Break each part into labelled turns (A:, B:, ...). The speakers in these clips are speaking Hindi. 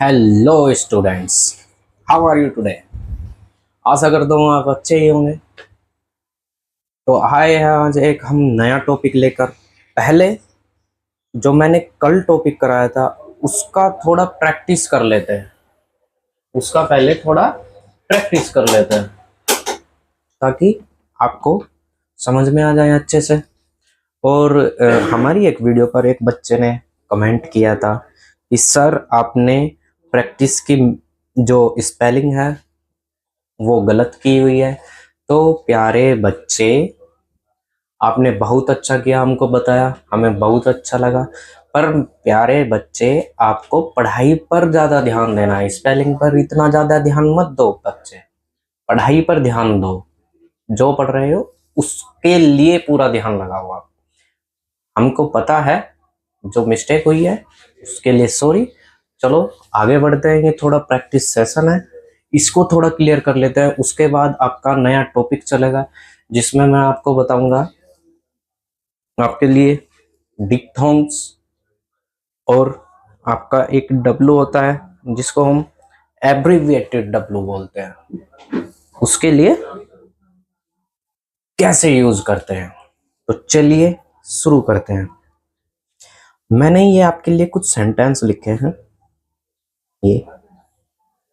A: Hello students, how are you today. आशा करता हूँ आप अच्छे ही होंगे। तो आए हैं आज एक हम नया टॉपिक लेकर। पहले जो मैंने कल टॉपिक कराया था उसका थोड़ा प्रैक्टिस कर लेते हैं। उसका पहले थोड़ा प्रैक्टिस कर लेते हैं ताकि आपको समझ में आ जाए अच्छे से। और हमारी एक वीडियो पर एक बच्चे ने कमेंट किया था कि सर आपने प्रैक्टिस की जो स्पेलिंग है वो गलत की हुई है। तो प्यारे बच्चे, आपने बहुत अच्छा किया, हमको बताया, हमें बहुत अच्छा लगा। पर प्यारे बच्चे, आपको पढ़ाई पर ज़्यादा ध्यान देना है, स्पेलिंग पर इतना ज़्यादा ध्यान मत दो। बच्चे, पढ़ाई पर ध्यान दो। जो पढ़ रहे हो उसके लिए पूरा ध्यान लगाओ आप। हमको पता है जो मिस्टेक हुई है उसके लिए सॉरी। चलो आगे बढ़ते हैं, ये थोड़ा प्रैक्टिस सेशन है, इसको थोड़ा क्लियर कर लेते हैं। उसके बाद आपका नया टॉपिक चलेगा जिसमें मैं आपको बताऊंगा आपके लिए डिप्थोंग्स, और आपका एक डब्लू होता है जिसको हम एब्रीविएटेड डब्लू बोलते हैं, उसके लिए कैसे यूज करते हैं। तो चलिए शुरू करते हैं। मैंने ये आपके लिए कुछ सेंटेंस लिखे हैं, ये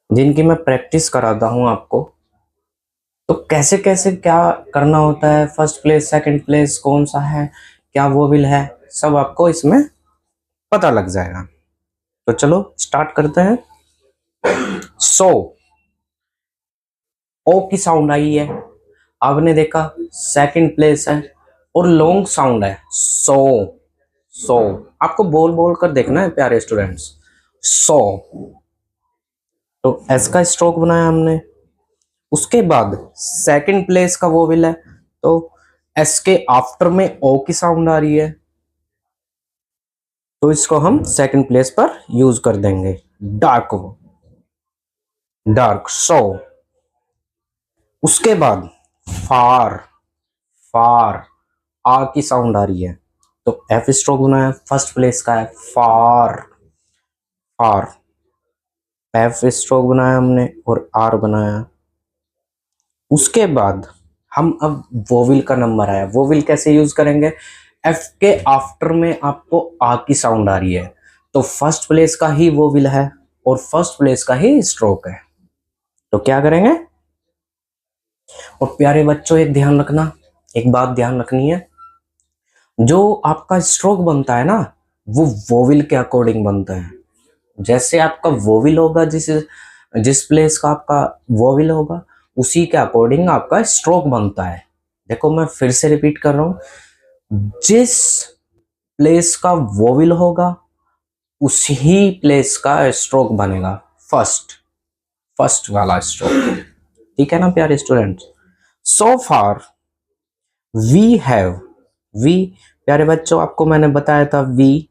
A: जिनकी मैं प्रैक्टिस कराता हूं आपको। तो कैसे कैसे क्या करना होता है, फर्स्ट प्लेस सेकंड प्लेस कौन सा है, क्या वोवेल है, सब आपको इसमें पता लग जाएगा। तो चलो स्टार्ट करते हैं। सो, ओ की साउंड आई है, आपने देखा सेकंड प्लेस है और लॉन्ग साउंड है सो। सो आपको बोल बोल कर देखना है प्यारे स्टूडेंट्स। सो, तो एस का स्ट्रोक बनाया हमने। उसके बाद सेकंड प्लेस का वोवेल है, तो एस के आफ्टर में ओ की साउंड आ रही है, तो इसको हम सेकंड प्लेस पर यूज कर देंगे। Dark, dark so. उसके बाद फार, फार आ की साउंड आ रही है, तो एफ स्ट्रोक बनाया, फर्स्ट प्लेस का है फार, फार। एफ स्ट्रोक बनाया हमने और आर बनाया। उसके बाद हम अब वोविल का नंबर आया। वोविल कैसे यूज करेंगे, एफ के आफ्टर में आपको आ की साउंड आ रही है, तो फर्स्ट प्लेस का ही वोविल है और फर्स्ट प्लेस का ही स्ट्रोक है, तो क्या करेंगे। और प्यारे बच्चों एक ध्यान रखना, एक बात ध्यान रखनी है, जो आपका स्ट्रोक बनता है ना वो वोविल के अकॉर्डिंग बनता है। जैसे आपका वोविल होगा, जिस जिस प्लेस का आपका वोविल होगा उसी के अकॉर्डिंग आपका स्ट्रोक बनता है। देखो मैं फिर से रिपीट कर रहा हूं, जिस प्लेस का वोविल होगा उसी प्लेस का स्ट्रोक बनेगा, फर्स्ट फर्स्ट वाला स्ट्रोक। ठीक है ना प्यारे student. So far we have, we प्यारे बच्चों आपको मैंने बताया था वी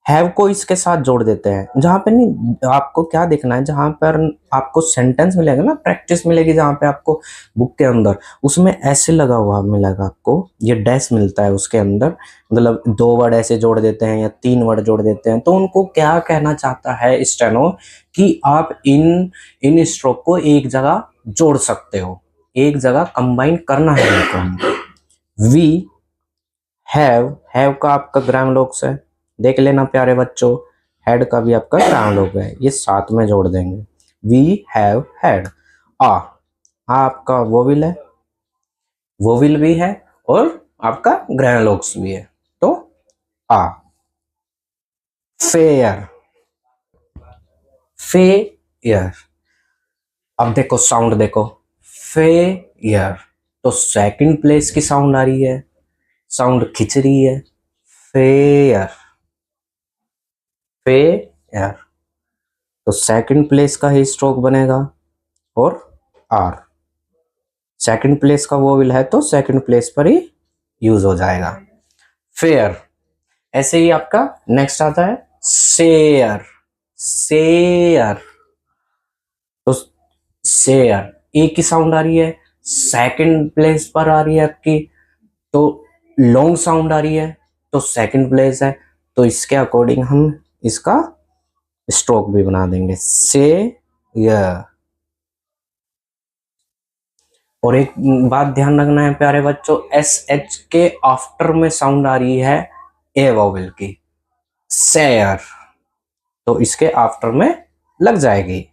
A: हैव को इसके साथ जोड़ देते हैं। जहां पे नहीं, आपको क्या देखना है, जहां पर आपको सेंटेंस मिलेगा ना, प्रैक्टिस मिलेगी जहां पे आपको बुक के अंदर, उसमें ऐसे लगा हुआ मिलेगा आपको, ये डैश मिलता है उसके अंदर, मतलब दो वर्ड ऐसे जोड़ देते हैं या तीन वर्ड जोड़ देते हैं, तो उनको क्या कहना चाहता है स्टेनो कि आप इन इन स्ट्रोक को एक जगह जोड़ सकते हो, एक जगह कंबाइन करना है इनको। वी हैव का आपका ग्राम लोक्स है, देख लेना प्यारे बच्चों। हेड का भी आपका ग्राम लोग है, ये साथ में जोड़ देंगे। We have had. आ आपका वोविल है, वोविल भी है और आपका ग्राम लोक्स भी है, तो आ। फेयर, फेयर, अब देखो साउंड देखो, फेयर, तो सेकंड प्लेस की साउंड आ रही है, साउंड खिंच रही है, फेयर, फेयर, तो सेकंड प्लेस का ही स्ट्रोक बनेगा और आर। सेकंड प्लेस का वोवेल है तो सेकंड प्लेस पर ही यूज हो जाएगा, फेयर। ऐसे ही आपका नेक्स्ट आता है शेयर, शेयर, तो शेयर ए की साउंड आ रही है, सेकंड प्लेस पर आ रही है आपकी, तो लॉन्ग साउंड आ रही है, तो सेकंड प्लेस है, तो इसके अकॉर्डिंग हम इसका स्ट्रोक भी बना देंगे, से य। और एक बात ध्यान रखना है प्यारे बच्चों, एस एच के आफ्टर में साउंड आ रही है ए वोवेल की, शेयर, तो इसके आफ्टर में लग जाएगी।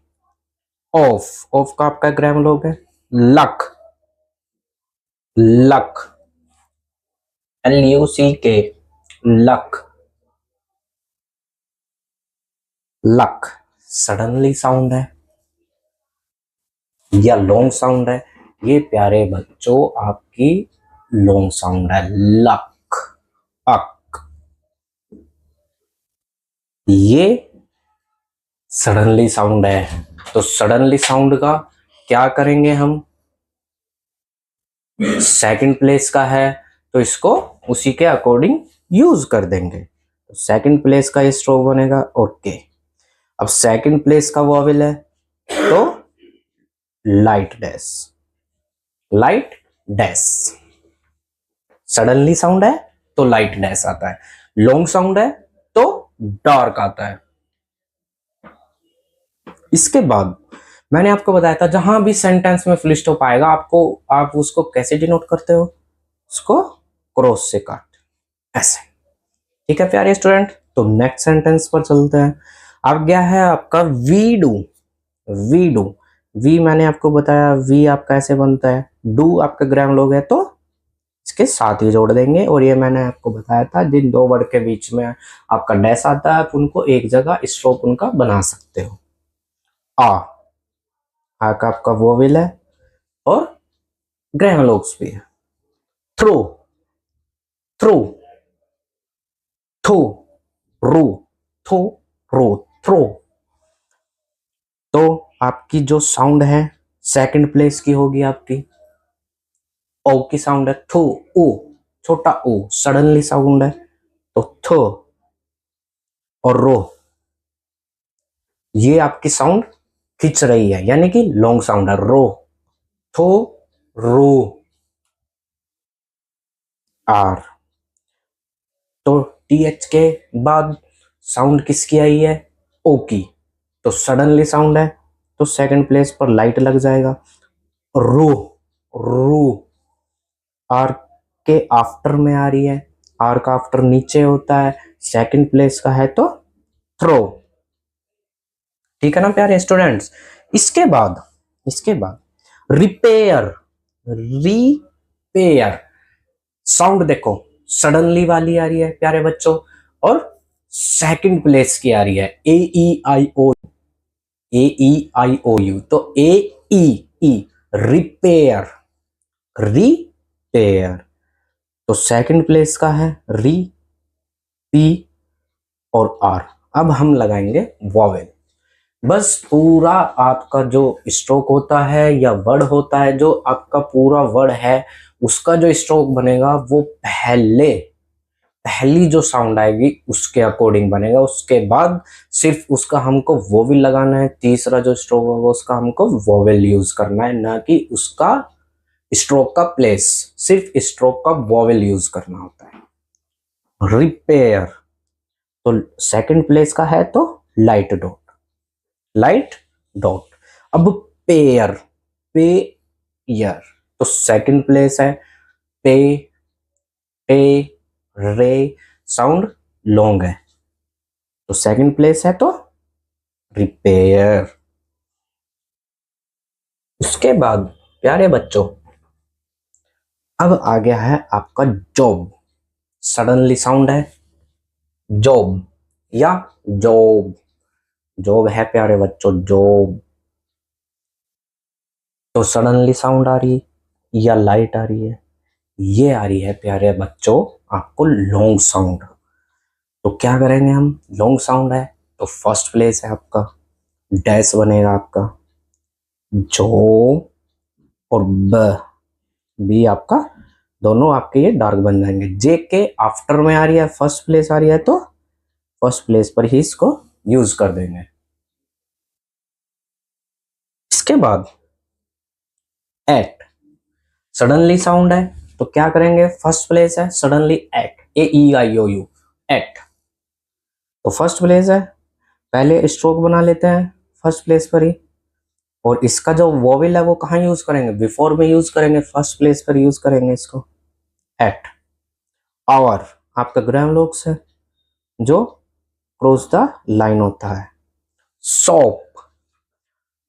A: ऑफ, ऑफ का आपका ग्रामर लोग है luck, luck, LUCK, luck, luck suddenly sound है या लॉन्ग साउंड है, ये प्यारे बच्चों आपकी लॉन्ग साउंड है, लक, अक। ये सडनली साउंड है, तो सडनली साउंड का क्या करेंगे हम, सेकंड प्लेस का है तो इसको उसी के अकॉर्डिंग यूज कर देंगे, तो सेकंड प्लेस का ये स्ट्रोक बनेगा, ओके। अब सेकंड प्लेस का वोवेल है तो light dash, light dash, suddenly sound है तो लाइट डैश आता है, लॉन्ग साउंड है तो डार्क आता है। इसके बाद मैंने आपको बताया था जहां भी सेंटेंस में फुल स्टॉप आएगा आपको, आप उसको कैसे डिनोट करते हो, उसको क्रॉस से काट, ऐसे, ठीक है प्यारे स्टूडेंट। तो नेक्स्ट सेंटेंस पर चलते हैं। अब क्या है आपका we do, we do, we मैंने आपको बताया वी आपका ऐसे बनता है, डू आपका ग्राम लोग है तो इसके साथ ही जोड़ देंगे, और ये मैंने आपको बताया था जिन दो वर्ड के बीच में आपका डैश आता है आप उनको एक जगह स्ट्रोक उनका बना सकते हो। आ का आपका वोवेल है और ग्रेमलोग्स भी है। थ्रू, थ्रू, थू, रू, थू, रू, थ्रू, तो आपकी जो साउंड है सेकंड प्लेस की होगी आपकी, ओ की साउंड है थू, ऊ, छोटा ऊ, सडनली साउंड है तो थ, और रो, ये आपकी साउंड खिंच रही है यानी कि लॉन्ग साउंड है, रो, थो, रो, आर, तो TH के बाद साउंड किसकी आई है, ओ की, तो सडनली साउंड है तो सेकंड प्लेस पर लाइट लग जाएगा, रू, रू, आर के आफ्टर में आ रही है, आर का आफ्टर नीचे होता है, सेकंड प्लेस का है तो थ्रो, ठीक है ना प्यारे स्टूडेंट्स। इसके बाद रिपेयर, रिपेयर, साउंड देखो सडनली वाली आ रही है प्यारे बच्चों, और सेकंड प्लेस की आ रही है AEIO, AEIOU, तो AEE, रिपेयर, रिपेयर, तो सेकंड प्लेस का है री, पी और आर। अब हम लगाएंगे वॉवेल, बस पूरा आपका जो स्ट्रोक होता है या वर्ड होता है, जो आपका पूरा वर्ड है उसका जो स्ट्रोक बनेगा वो पहली जो साउंड आएगी उसके अकॉर्डिंग बनेगा, उसके बाद सिर्फ उसका हमको वोवेल लगाना है, तीसरा जो स्ट्रोक होगा उसका हमको वोवेल यूज करना है, ना कि उसका स्ट्रोक का प्लेस, सिर्फ स्ट्रोक का वोवेल यूज करना होता है। रिपेयर, तो सेकंड प्लेस का है तो लाइट डॉट, लाइट डॉट। अब पेयर, पेयर, तो सेकंड प्लेस है पे, पे, रे, साउंड लॉन्ग है तो सेकंड प्लेस है तो रिपेयर। उसके बाद प्यारे बच्चों अब आ गया है आपका जॉब, सडनली साउंड है जॉब या जॉब, जॉब है प्यारे बच्चों जॉब, तो सडनली साउंड आ रही है या लाइट आ रही है, ये आ रही है प्यारे बच्चों आपको लॉन्ग साउंड, तो क्या करेंगे हम, लॉन्ग साउंड है तो फर्स्ट प्लेस है आपका डैश बनेगा आपका, जो और बी आपका दोनों आपके ये डार्क बन जाएंगे, जे के आफ्टर में आ रही है फर्स्ट प्लेस आ रही है तो फर्स्ट प्लेस पर ही इसको यूज कर देंगे। इसके बाद एट, सडनली साउंड है तो क्या करेंगे, फर्स्ट प्लेस है सडनली एट, AEIOU, एट, तो फर्स्ट प्लेस है पहले स्ट्रोक बना लेते हैं फर्स्ट प्लेस पर ही, और इसका जो वोवेल है वो कहाँ यूज करेंगे, बिफोर में यूज करेंगे, फर्स्ट प्लेस पर यूज करेंगे इसको। एट। आवर आपका ग्रामलोक्स है जो क्रॉस द लाइन होता है। सोप,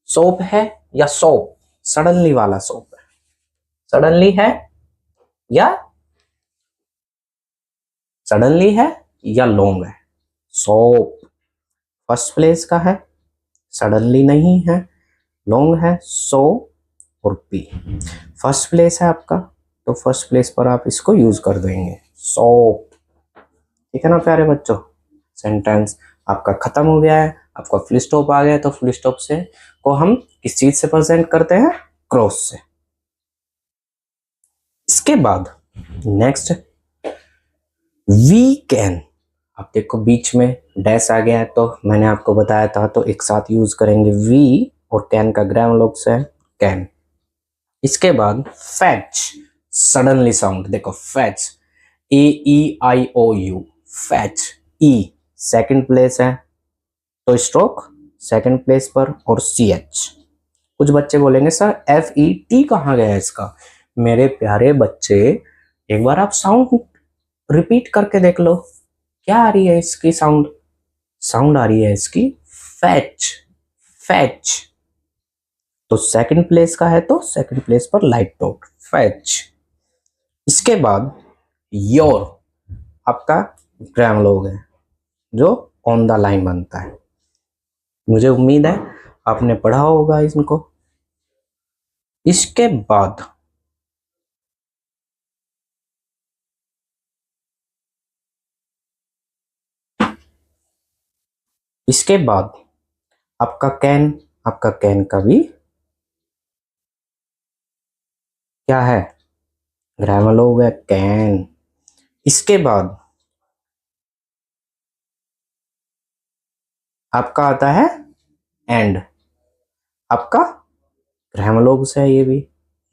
A: सोप है या सोप, सडनली वाला सोप है, सडनली है या सडनली है या लॉन्ग है। सोप फर्स्ट प्लेस का है, सडनली नहीं है, लॉन्ग है, सो और पी फर्स्ट प्लेस है आपका, तो फर्स्ट प्लेस पर आप इसको यूज कर देंगे, सोप। ठीक है ना प्यारे बच्चों, सेंटेंस आपका खत्म हो गया है, आपका फुल स्टॉप आ गया, तो फुल स्टॉप से को हम किस चीज से प्रेजेंट करते हैं, क्रॉस से। इसके बाद नेक्स्ट वी कैन, आप देखो बीच में डैश आ गया है, तो मैंने आपको बताया था, तो एक साथ यूज करेंगे वी, और कैन का ग्रामलोक्स है कैन। इसके बाद फैच, सडनली साउंड, देखो फैच, AEIOU, फैच, ई सेकंड प्लेस है, तो स्ट्रोक सेकंड प्लेस पर, और CH। कुछ बच्चे बोलेंगे सर FET कहाँ गया है इसका। मेरे प्यारे बच्चे, एक बार आप साउंड रिपीट करके देख लो, क्या आ रही है इसकी साउंड, साउंड आ रही है इसकी फैच, फैच। तो सेकंड प्लेस का है, तो सेकंड प्लेस पर लाइट डॉट, फैच। इसके बाद योर आपका ग्रामलोग है जो ऑन द लाइन बनता है, मुझे उम्मीद है आपने पढ़ा होगा इनको। इसके बाद आपका कैन, आपका कैन का भी क्या है, ग्रामलोग है कैन। इसके बाद आपका आता है एंड, आपका ग्रामलोग्स है ये भी,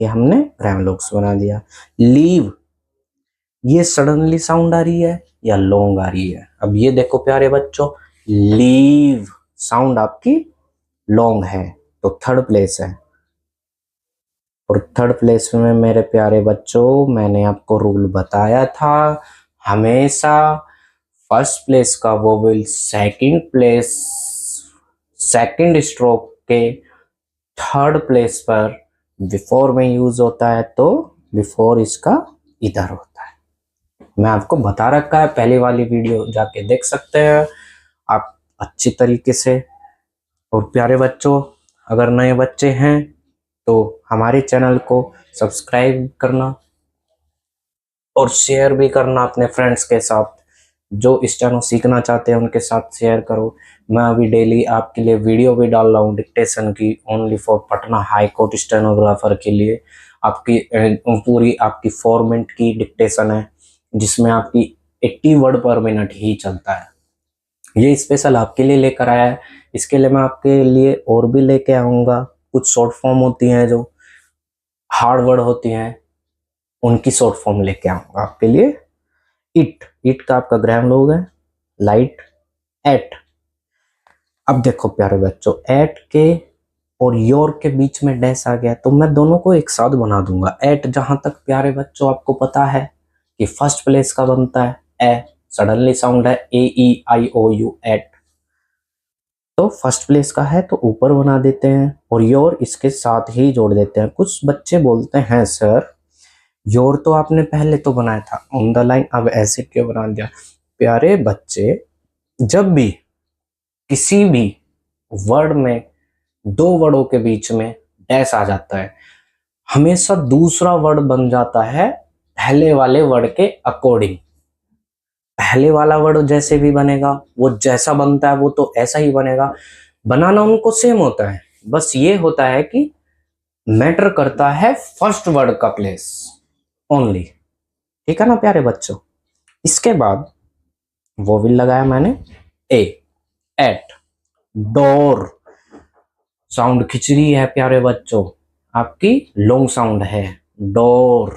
A: ये हमने ग्रामलोग्स बना दिया। लीव, ये सडनली साउंड आ रही है या लॉन्ग आ रही है, अब ये देखो प्यारे बच्चों, लीव साउंड आपकी लॉन्ग है, तो थर्ड प्लेस है। और थर्ड प्लेस में मेरे प्यारे बच्चों, मैंने आपको रूल बताया था, हमेशा फर्स्ट प्लेस का vowel second place, second stroke के थर्ड प्लेस पर बिफोर में यूज होता है, तो बिफोर इसका इधर होता है। मैं आपको बता रखा है, पहली वाली वीडियो जाके देख सकते हैं आप अच्छी तरीके से। और प्यारे बच्चों, अगर नए बच्चे हैं तो हमारे चैनल को सब्सक्राइब करना और शेयर भी करना अपने फ्रेंड्स के साथ, जो इस चैनल सीखना चाहते हैं उनके साथ शेयर करो। मैं अभी डेली आपके लिए वीडियो भी डाल रहा हूँ डिक्टेशन की, only for Patna high court stenographer के लिए। आपकी पूरी आपकी फॉर्मेट की डिक्टेशन है, जिसमें आपकी 80 वर्ड पर मिनट ही चलता है। ये स्पेशल आपके लिए लेकर आया है। इसके लिए मैं आपके लिए और भी लेके आऊँगा, कुछ शॉर्ट फॉर्म होती हैं जो हार्ड वर्ड होती हैं, उनकी शॉर्ट फॉर्म लेके आऊँगा आपके लिए। इट का आपका ग्रामलोग है लाइट, एट। अब देखो प्यारे बच्चों, एट के और योर के बीच में डैश आ गया, तो मैं दोनों को एक साथ बना दूंगा। एट जहां तक प्यारे बच्चों आपको पता है कि फर्स्ट प्लेस का बनता है ए, सडनली साउंड है AEIOU, एट, तो फर्स्ट प्लेस का है तो ऊपर बना देते हैं, और योर इसके साथ ही जोड़ देते हैं। कुछ बच्चे बोलते हैं सर योर तो आपने पहले तो बनाया था ऑन द लाइन, अब ऐसे क्यों बना दिया। प्यारे बच्चे, जब भी किसी भी वर्ड में दो वर्डों के बीच में डैश आ जाता है, हमेशा दूसरा वर्ड बन जाता है पहले वाले वर्ड के अकॉर्डिंग। पहले वाला वर्ड जैसे भी बनेगा, वो जैसा बनता है वो तो ऐसा ही बनेगा, बनाना उनको सेम होता है, बस ये होता है कि मैटर करता है फर्स्ट वर्ड का प्लेस ओनली। ठीक है ना प्यारे बच्चों। इसके बाद वोवेल लगाया मैंने ए, एट, डोर साउंड खिचड़ी है प्यारे बच्चों, आपकी लॉन्ग साउंड है डोर,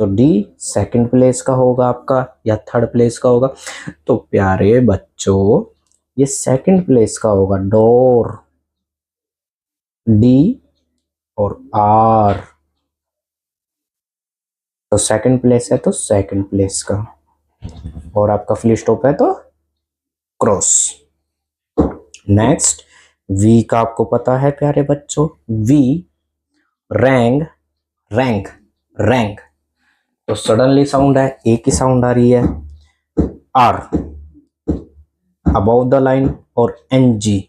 A: तो डी सेकंड प्लेस का होगा आपका या थर्ड प्लेस का होगा। तो प्यारे बच्चों, ये सेकंड प्लेस का होगा, डोर, डी और आर, तो सेकंड प्लेस है तो सेकंड प्लेस का, और आपका फुल स्टॉप है तो क्रॉस। नेक्स्ट वी का आपको पता है प्यारे बच्चों, वी, रैंग, रैंक, रैंक, तो सडनली साउंड है, ए की साउंड आ रही है, आर, अबव द लाइन, और एन जी,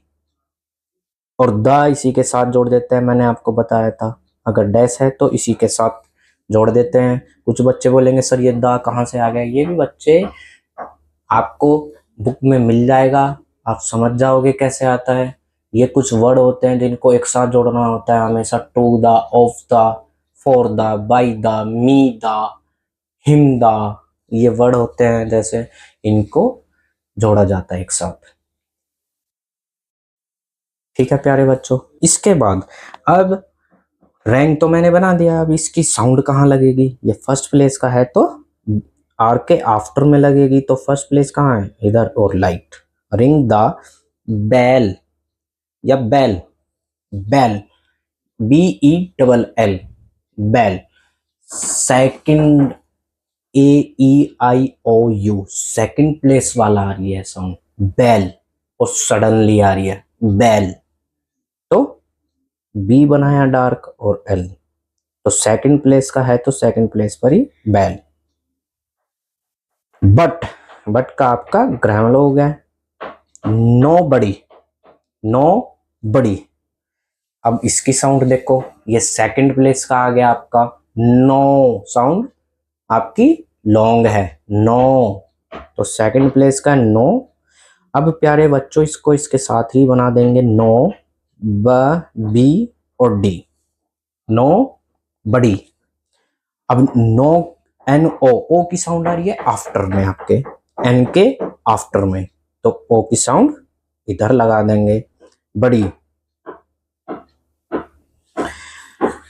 A: और द इसी के साथ जोड़ देते हैं, मैंने आपको बताया था, अगर डैश है तो इसी के साथ जोड़ देते हैं। कुछ बच्चे बोलेंगे सर ये द कहाँ से आ गया, ये भी बच्चे आपको बुक में मिल जाएगा, आप समझ जाओगे कैसे आता है। ये कुछ वर्ड होते हैं जिनको एक साथ जोड़ना होता है हमेशा, to the, of the, for the, by the, me the, him the, ये वर्ड होते हैं जैसे, इनको जोड़ा जाता है एक साथ। ठीक है प्यारे बच्चों, इसके बाद अब रैंक तो मैंने बना दिया, अब इसकी साउंड कहाँ लगेगी, ये फर्स्ट प्लेस का है तो आर के आफ्टर में लगेगी, तो फर्स्ट प्लेस कहाँ है, इधर, और लाइट, रिंग द बेल, या bell, bell, B E double L, bell, second, A E I O U, second place वाला आ रही है साउंड, बेल, और सडनली आ रही है बेल, तो बी बनाया डार्क और एल, तो सेकंड प्लेस का है तो सेकंड प्लेस पर ही बेल। बट का आपका ग्रामर हो गया, नो बड़ी, नो बड़ी, अब इसकी साउंड देखो, ये सेकंड प्लेस का आ गया आपका, नो साउंड आपकी लॉन्ग है, नो, तो सेकंड प्लेस का नो। अब प्यारे बच्चों इसको इसके साथ ही बना देंगे, नो, ब, बी और डी, नो बड़ी। अब नो, एन ओ, ओ की साउंड आ रही है आफ्टर में आपके, एन के आफ्टर में, तो ओ की साउंड इधर लगा देंगे, बड़ी।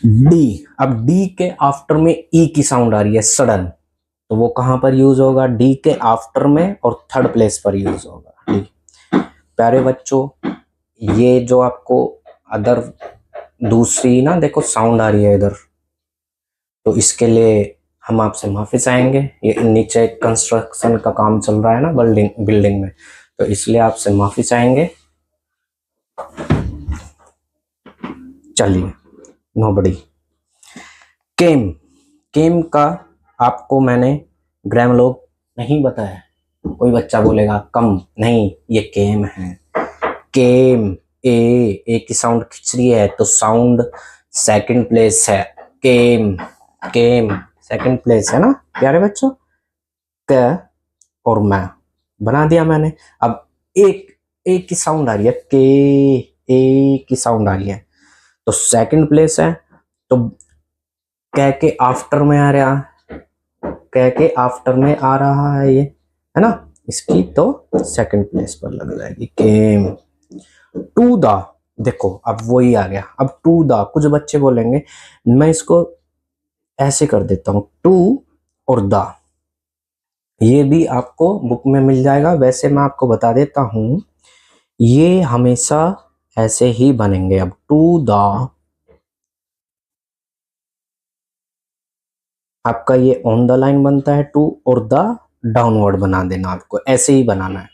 A: डी, अब डी के आफ्टर में ई की साउंड आ रही है सडन, तो वो कहां पर यूज होगा, डी के आफ्टर में और थर्ड प्लेस पर यूज होगा, डी। प्यारे बच्चों ये जो आपको अदर दूसरी ना देखो साउंड आ रही है इधर, तो इसके लिए हम आपसे माफी चाहेंगे, ये नीचे कंस्ट्रक्शन का काम चल रहा है ना बिल्डिंग में, तो इसलिए आपसे माफी चाहेंगे। चलिए, नोबडी, केम, केम का आपको मैंने ग्रामर लोग नहीं बताया, कोई बच्चा बोलेगा कम, नहीं ये केम है, केम, ए की साउंड खिंच रही है तो साउंड सेकंड प्लेस है, केम, केम सेकंड प्लेस है ना प्यारे बच्चों, क और मैं बना दिया मैंने। अब एक की साउंड आ रही है, के, ए की साउंड आ रही है तो सेकंड प्लेस है, तो कह के आफ्टर में आ रहा, कह के आफ्टर में आ रहा है ये, है ना, इसकी तो सेकंड प्लेस पर लग जाएगी, केम। टू द, देखो अब वही आ गया, अब टू द, कुछ बच्चे बोलेंगे, मैं इसको ऐसे कर देता हूं, टू और द, ये भी आपको बुक में मिल जाएगा, वैसे मैं आपको बता देता हूं, ये हमेशा ऐसे ही बनेंगे। अब टू द, आपका ये ऑन द लाइन बनता है टू, और द डाउनवर्ड बना देना, आपको ऐसे ही बनाना है,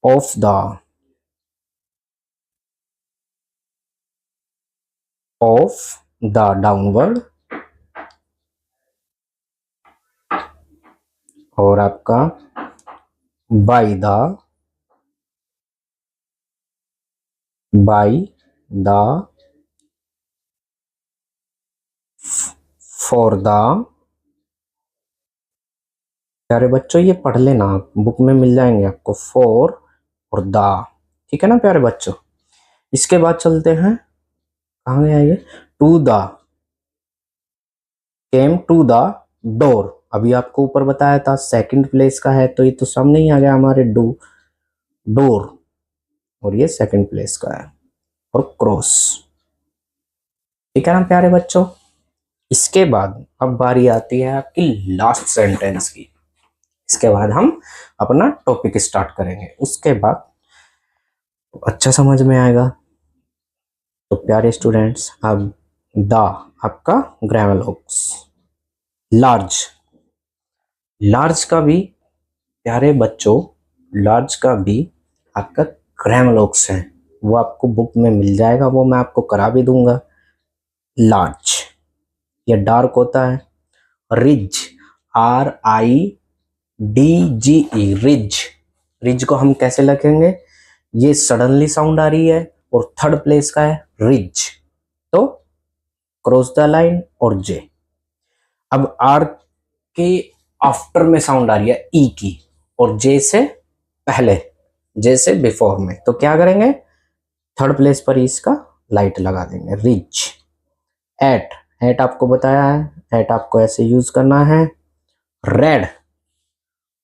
A: of the, of the downward, और आपका by the, by the, for the. प्यारे बच्चों ये पढ़ लेना, आप बुक में मिल जाएंगे आपको, फॉर और द, ठीक है ना प्यारे बच्चों। इसके बाद चलते हैं, कहाँ गया ये, to the, came to the door, अभी आपको ऊपर बताया था सेकंड प्लेस का है, तो ये तो सामने ही आ गया हमारे, डोर, और ये सेकंड प्लेस का है, और क्रॉस, ठीक है ना प्यारे बच्चों। इसके बाद अब बारी आती है आपकी लास्ट सेंटेंस की, इसके बाद हम अपना टॉपिक स्टार्ट करेंगे। उसके बाद अच्छा समझ में आएगा। तो प्यारे स्टूडेंट्स, अब द आपका ग्रामर लॉक्स। लार्ज, लार्ज का भी प्यारे बच्चों, लार्ज का भी आपका ग्रामर लॉक्स है, वो आपको बुक में मिल जाएगा, वो मैं आपको करा भी दूंगा। लार्ज ये डार्क होता है। Ridge, RIDGE, ridge. रिज को हम कैसे लिखेंगे, ये सडनली साउंड आ रही है और थर्ड प्लेस का है रिज, तो क्रॉस द लाइन और जे। अब आर के आफ्टर में साउंड आ रही है ई की और जे से पहले, जे से बिफोर में, तो क्या करेंगे, थर्ड प्लेस पर इसका लाइट लगा देंगे, रिच। एट, एट आपको बताया है, एट आपको ऐसे यूज करना है। रेड,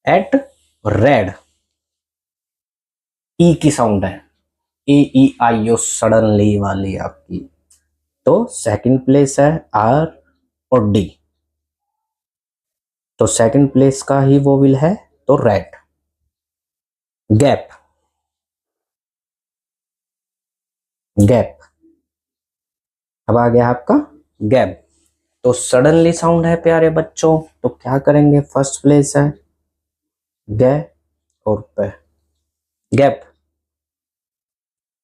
A: एट रेड, ई की साउंड है, AEIO सडनली वाली आपकी, तो सेकंड प्लेस है आर और डी, तो सेकंड प्लेस का ही वो विल है, तो रेड। गैप, गैप, अब आ गया आपका गैप, तो सडनली साउंड है प्यारे बच्चों, तो क्या करेंगे, फर्स्ट प्लेस है गे और पे, गैप,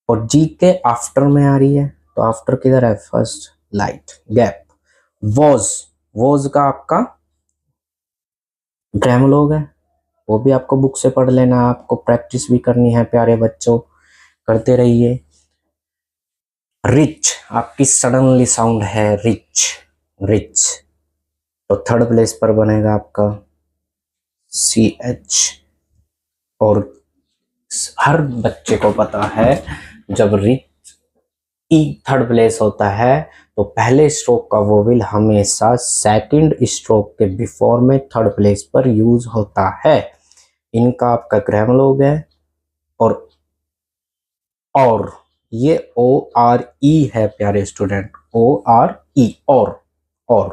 A: और जी के आफ्टर में आ रही है, तो आफ्टर किधर है, first light, gap. Was, was का आपका ग्रामर है, वो भी आपको बुक से पढ़ लेना, आपको प्रैक्टिस भी करनी है प्यारे बच्चों, करते रहिए। रिच, आपकी सडनली साउंड है रिच, रिच, तो थर्ड प्लेस पर बनेगा आपका CH, और हर बच्चे को पता है जब रिच ई थर्ड प्लेस होता है तो पहले स्ट्रोक का वोवेल हमेशा सेकंड स्ट्रोक के बिफोर में थर्ड प्लेस पर यूज होता है। इनका आपका ग्रामर हो गया। और ये ORE है प्यारे स्टूडेंट, ORE, और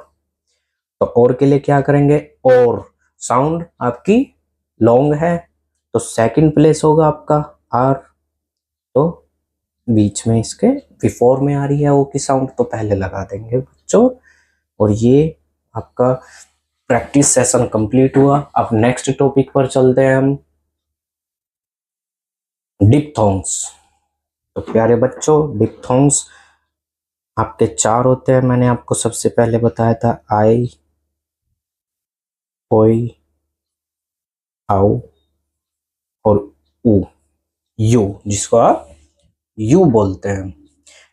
A: तो और के लिए क्या करेंगे, और साउंड आपकी लॉन्ग है तो सेकंड प्लेस होगा आपका आर, तो बीच में इसके बिफोर में आ रही है ओ की साउंड, तो पहले लगा देंगे बच्चों। और ये आपका प्रैक्टिस सेशन कंप्लीट हुआ। अब नेक्स्ट टॉपिक पर चलते हैं हम, डिप्थोंग्स। तो प्यारे बच्चों, डिप्थोंग्स आपके चार होते हैं, मैंने आपको सबसे पहले बताया था आई, ओई, आओ और ऊ, यू, जिसको आप यू बोलते हैं।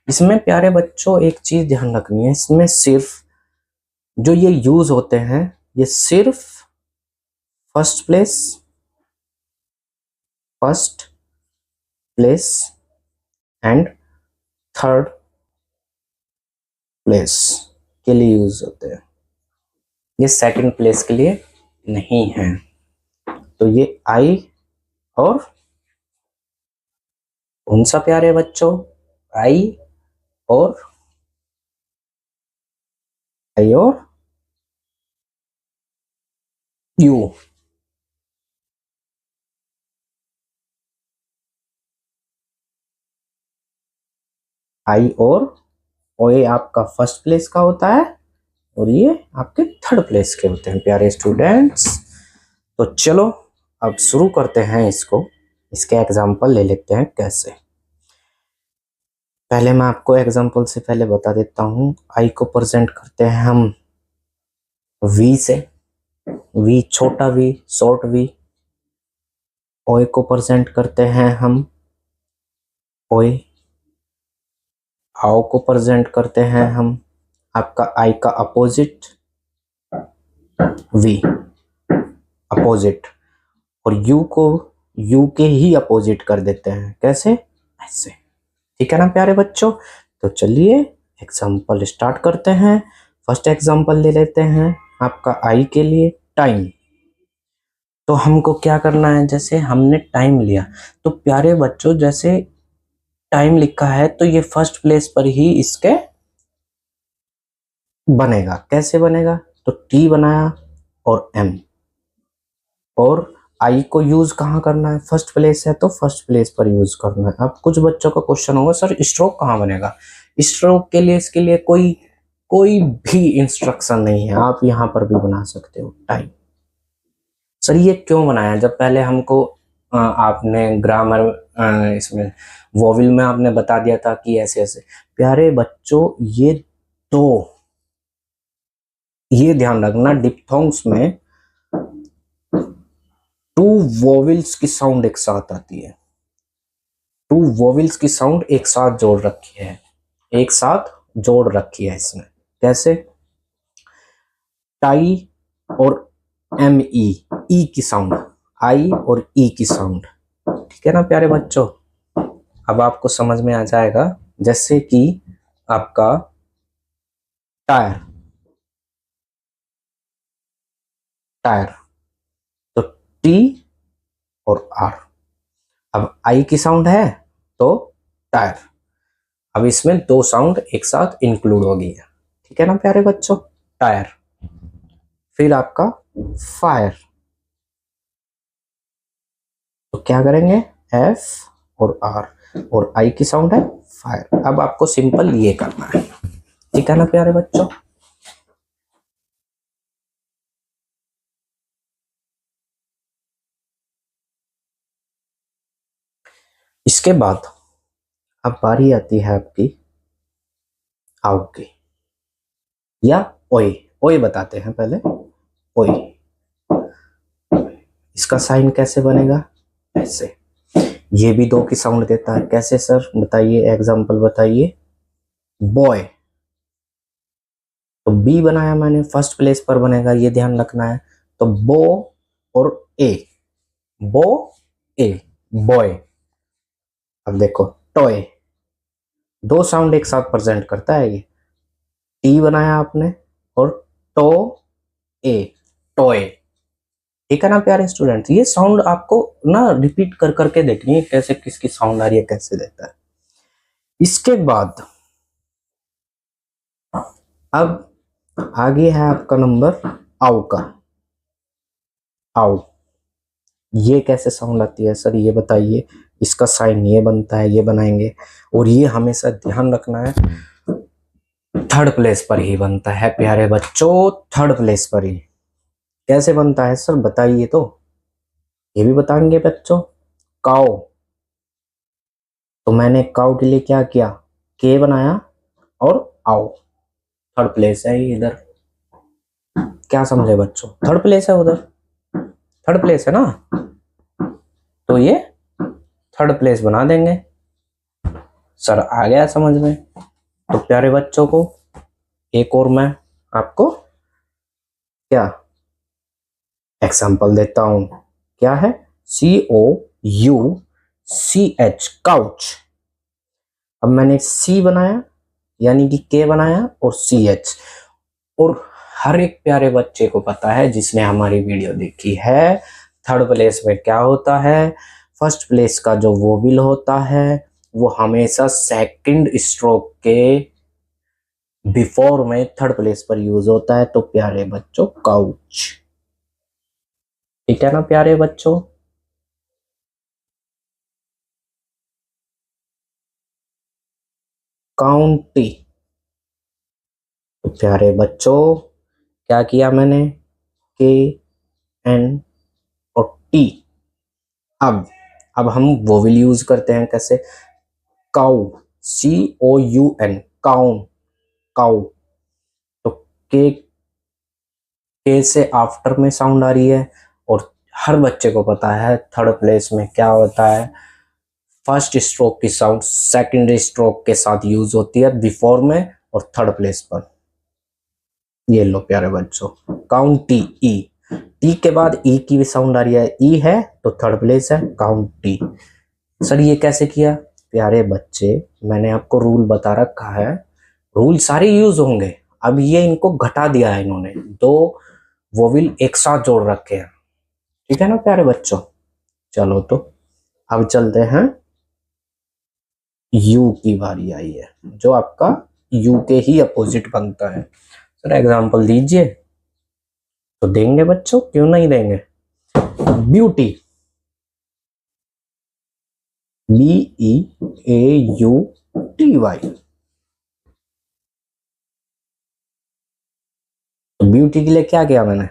A: इसमें प्यारे बच्चों एक चीज ध्यान रखनी है, इसमें सिर्फ जो ये यूज होते हैं ये सिर्फ first place, first place and third place के लिए यूज होते हैं, ये सेकंड प्लेस के लिए नहीं है। तो ये आई और कौन सा प्यारे बच्चों, आई और आई और यू, आई और ओ, ये आपका फर्स्ट प्लेस का होता है और ये आपके थर्ड प्लेस के होते हैं प्यारे स्टूडेंट्स। तो चलो अब शुरू करते हैं इसको, इसके एग्जाम्पल ले लेते हैं कैसे। पहले मैं आपको एग्जाम्पल से पहले बता देता हूँ। आई को प्रेजेंट करते हैं हम वी से, वी छोटा वी, शॉर्ट वी। ओए को प्रेजेंट करते हैं हम ओए, आओ को प्रेजेंट करते हैं हम आपका आई का अपोजिट वी, अपोजिट, और यू को यू के ही अपोजिट कर देते हैं, कैसे, ऐसे, ठीक है ना प्यारे बच्चों। तो चलिए एग्जाम्पल स्टार्ट करते हैं। फर्स्ट एग्जाम्पल ले लेते हैं आपका आई के लिए, टाइम। तो हमको क्या करना है, जैसे हमने टाइम लिया तो प्यारे बच्चों जैसे टाइम लिखा है तो ये फर्स्ट प्लेस पर ही इसके बनेगा, कैसे बनेगा, तो टी बनाया और एम, और आई को यूज कहाँ करना है, फर्स्ट प्लेस है तो फर्स्ट प्लेस पर यूज करना है। अब कुछ बच्चों का क्वेश्चन होगा सर स्ट्रोक कहाँ बनेगा, स्ट्रोक के लिए इसके लिए कोई कोई भी इंस्ट्रक्शन नहीं है, आप यहाँ पर भी बना सकते हो टाइम। सर ये क्यों बनाया, जब पहले हमको आपने ग्रामर इसमें वोविल में आपने बता दिया था कि ऐसे ऐसे। प्यारे बच्चों ये ध्यान रखना, डिप्थोंग्स में टू वोविल्स की साउंड एक साथ आती है, टू वोविल्स की साउंड एक साथ जोड़ रखी है, एक साथ जोड़ रखी है इसने। कैसे, टाई और एम ई की साउंड, आई और ई की साउंड, ठीक है ना प्यारे बच्चों। अब आपको समझ में आ जाएगा, जैसे कि आपका टायर, टायर तो टी और आर, अब आई की साउंड है तो टायर, अब इसमें दो साउंड एक साथ इंक्लूड हो गई है, ठीक है ना प्यारे बच्चों। टायर, फिर आपका फायर, तो क्या करेंगे, एफ और आर, और आई की साउंड है फायर। अब आपको सिंपल ये करना है, ठीक है ना प्यारे बच्चों। इसके बाद अब बारी आती है आपकी आउ की, या ओए, ओए बताते हैं पहले, ओए। इसका साइन कैसे बनेगा, ऐसे, ये भी दो की साउंड देता है, कैसे सर बताइए, एग्जांपल बताइए। बॉय, तो बी बनाया मैंने, फर्स्ट प्लेस पर बनेगा, ये ध्यान रखना है। तो बो और ए, बो ए, बॉय। अब देखो टॉय, दो साउंड एक साथ प्रेजेंट करता है, ये टी बनाया आपने और टो ए, टॉय, ठीक है ना प्यारे स्टूडेंट। ये साउंड आपको ना रिपीट कर करके देखनी है, कैसे किसकी साउंड आ रही है, कैसे देता है। इसके बाद अब आगे है आपका नंबर आउ का, आउ, ये कैसे साउंड आती है सर ये बताइए। इसका साइन ये बनता है, ये बनाएंगे, और ये हमेशा ध्यान रखना है थर्ड प्लेस पर ही बनता है प्यारे बच्चों, थर्ड प्लेस पर ही। कैसे बनता है सर बताइए, तो ये भी बताएंगे बच्चों। काओ, तो मैंने काओ के लिए क्या किया, के बनाया और आओ, थर्ड प्लेस है ये इधर, क्या समझे बच्चों, थर्ड प्लेस है उधर, थर्ड प्लेस है ना, तो ये थर्ड प्लेस बना देंगे। सर आ गया समझ में। तो प्यारे बच्चों को एक और मैं आपको क्या एग्जांपल देता हूं, क्या है, COUCH, काउच। अब मैंने सी बनाया यानी कि के बनाया और CH, और हर एक प्यारे बच्चे को पता है जिसने हमारी वीडियो देखी है, थर्ड प्लेस में क्या होता है, फर्स्ट प्लेस का जो वोविल होता है वो हमेशा सेकंड स्ट्रोक के बिफोर में थर्ड प्लेस पर यूज होता है। तो प्यारे बच्चों काउच, ठीक है ना प्यारे बच्चों। काउंटी, तो प्यारे बच्चों क्या किया मैंने, के एन और टी। अब हम वोविल यूज करते हैं, कैसे, काउ, COUN, काउन, काउ, तो के से आफ्टर में साउंड आ रही है, और हर बच्चे को पता है थर्ड प्लेस में क्या होता है, फर्स्ट स्ट्रोक की साउंड सेकेंडरी स्ट्रोक के साथ यूज होती है बिफोर में और थर्ड प्लेस पर। ये लो प्यारे बच्चों, काउंटी, ई, टी के बाद ई की भी साउंड आ रही है, ई है तो थर्ड प्लेस है, काउंटी। सर ये कैसे किया, प्यारे बच्चे मैंने आपको रूल बता रखा है, रूल सारे यूज होंगे। अब ये इनको घटा दिया है इन्होंने, दो वोविल एक साथ जोड़ रखे हैं, ठीक है ना प्यारे बच्चों। चलो तो अब चलते हैं, यू की बारी आई है, जो आपका यू के ही अपोजिट बनता है। सर एग्जांपल दीजिए, तो देंगे बच्चों, क्यों नहीं देंगे। Beauty, BEAUTY। तो ब्यूटी के लिए क्या किया मैंने,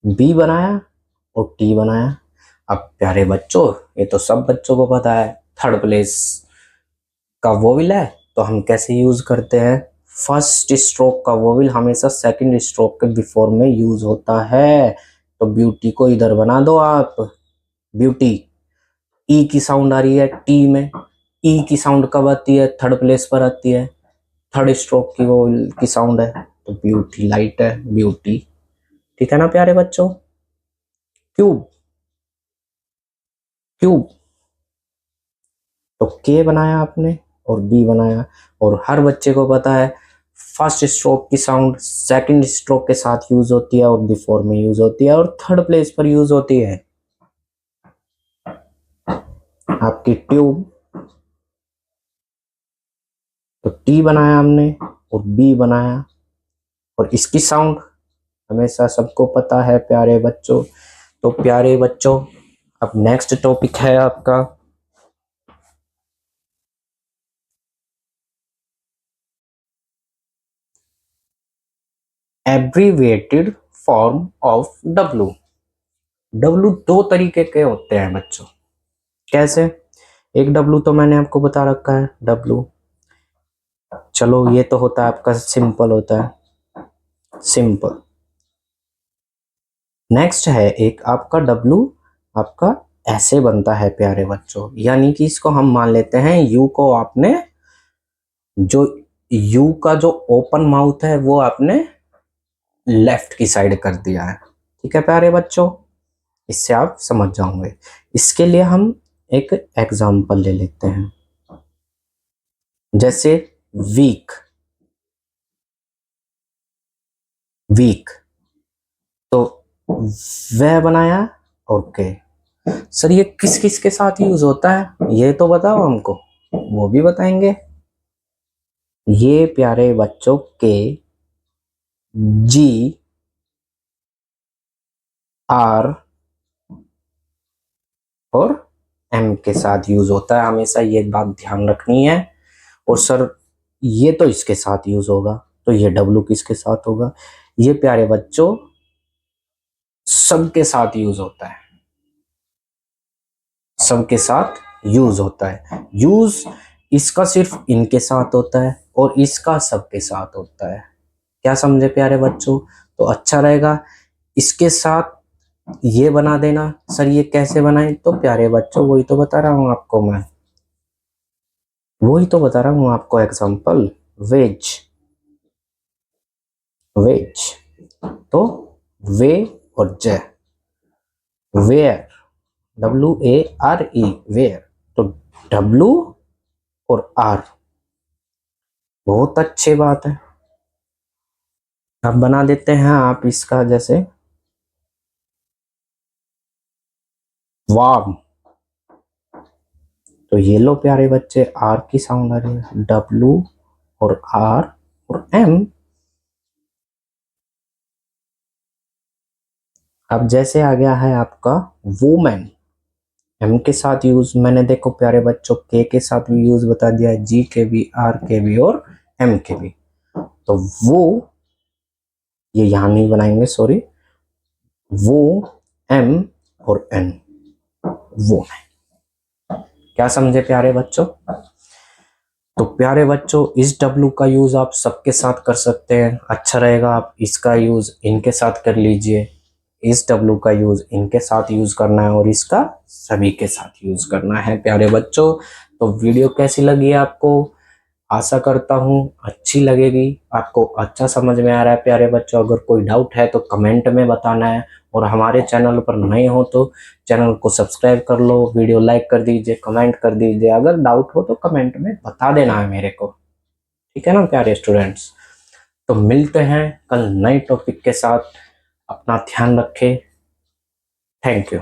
A: बी बनाया और टी बनाया। अब प्यारे बच्चों, ये तो सब बच्चों को पता है थर्ड प्लेस का वोवेल है, तो हम कैसे यूज करते हैं, फर्स्ट स्ट्रोक का वोवेल हमेशा सेकंड स्ट्रोक के बिफोर में यूज होता है। तो ब्यूटी को इधर बना दो आप, ब्यूटी। ई की साउंड आ रही है टी में, ई की साउंड कब आती है, थर्ड प्लेस पर आती है, थर्ड स्ट्रोक की वोवेल की साउंड है, तो ब्यूटी लाइट है, ब्यूटी। ठीक है ना प्यारे बच्चों। क्यूब, क्यूब, तो के बनाया आपने और बी बनाया, और हर बच्चे को पता है फर्स्ट स्ट्रोक की साउंड सेकंड स्ट्रोक के साथ यूज होती है और बिफोर में यूज होती है और थर्ड प्लेस पर यूज होती है। आपकी ट्यूब, तो टी बनाया हमने और बी बनाया, और इसकी साउंड हमेशा सबको पता है प्यारे बच्चों। तो प्यारे बच्चों, अब नेक्स्ट टॉपिक है आपका abbreviated form of W. W दो तरीके के होते हैं बच्चों। कैसे, एक डब्लू तो मैंने आपको बता रखा है, डब्लू, चलो ये तो होता है आपका सिंपल होता है, सिंपल। नेक्स्ट है एक आपका डब्लू, आपका ऐसे बनता है प्यारे बच्चों, यानी कि इसको हम मान लेते हैं यू को आपने, जो यू का जो ओपन माउथ है वो आपने लेफ्ट की साइड कर दिया है। ठीक है प्यारे बच्चों, इससे आप समझ जाओगे। इसके लिए हम एक एग्जांपल ले लेते हैं, जैसे वीक, वीक, तो वह बनाया और के। सर ये किस किस के साथ यूज होता है ये तो बताओ हमको, वो भी बताएंगे। ये प्यारे बच्चों के जी आर और एम के साथ यूज होता है, हमेशा ये बात ध्यान रखनी है। और सर ये तो इसके साथ यूज होगा, तो ये डब्लू किसके साथ होगा, ये प्यारे बच्चों सबके साथ यूज होता है, सबके साथ यूज होता है। यूज इसका सिर्फ इनके साथ होता है और इसका सबके साथ होता है। क्या समझे प्यारे बच्चों, तो अच्छा रहेगा इसके साथ ये बना देना। सर ये कैसे बनाए, तो प्यारे बच्चों वही तो बता रहा हूं आपको मैं, वही तो बता रहा हूं आपको एग्जांपल, वेज, वेज, तो वे और जे, वेयर, WARE, वेयर, तो डब्लू और आर, बहुत अच्छी बात है। अब बना देते हैं आप इसका, जैसे वार्म, तो ये लो प्यारे बच्चे आर की साउंड आ रही है, डब्लू और आर और एम। अब जैसे आ गया है आपका वुमेन, एम के साथ यूज मैंने देखो प्यारे बच्चों के साथ भी यूज बता दिया है, जी के भी, आर के भी और एम के भी। तो वो ये यहां नहीं बनाएंगे, सॉरी, वो एम और एन, वो। क्या समझे प्यारे बच्चों, तो प्यारे बच्चों इस डब्लू का यूज आप सबके साथ कर सकते हैं, अच्छा रहेगा आप इसका यूज इनके साथ कर लीजिए। इस डब्लू का यूज इनके साथ यूज करना है और इसका सभी के साथ यूज करना है प्यारे बच्चों। तो वीडियो कैसी लगी आपको, आशा करता हूँ अच्छी लगेगी, आपको अच्छा समझ में आ रहा है प्यारे बच्चों। अगर कोई डाउट है तो कमेंट में बताना है, और हमारे चैनल पर नए हो तो चैनल को सब्सक्राइब कर लो, वीडियो लाइक कर दीजिए, कमेंट कर दीजिए। अगर डाउट हो तो कमेंट में बता देना है मेरे को, ठीक है ना प्यारे स्टूडेंट्स। तो मिलते हैं कल नए टॉपिक के साथ, अपना ध्यान रखें, थैंक यू।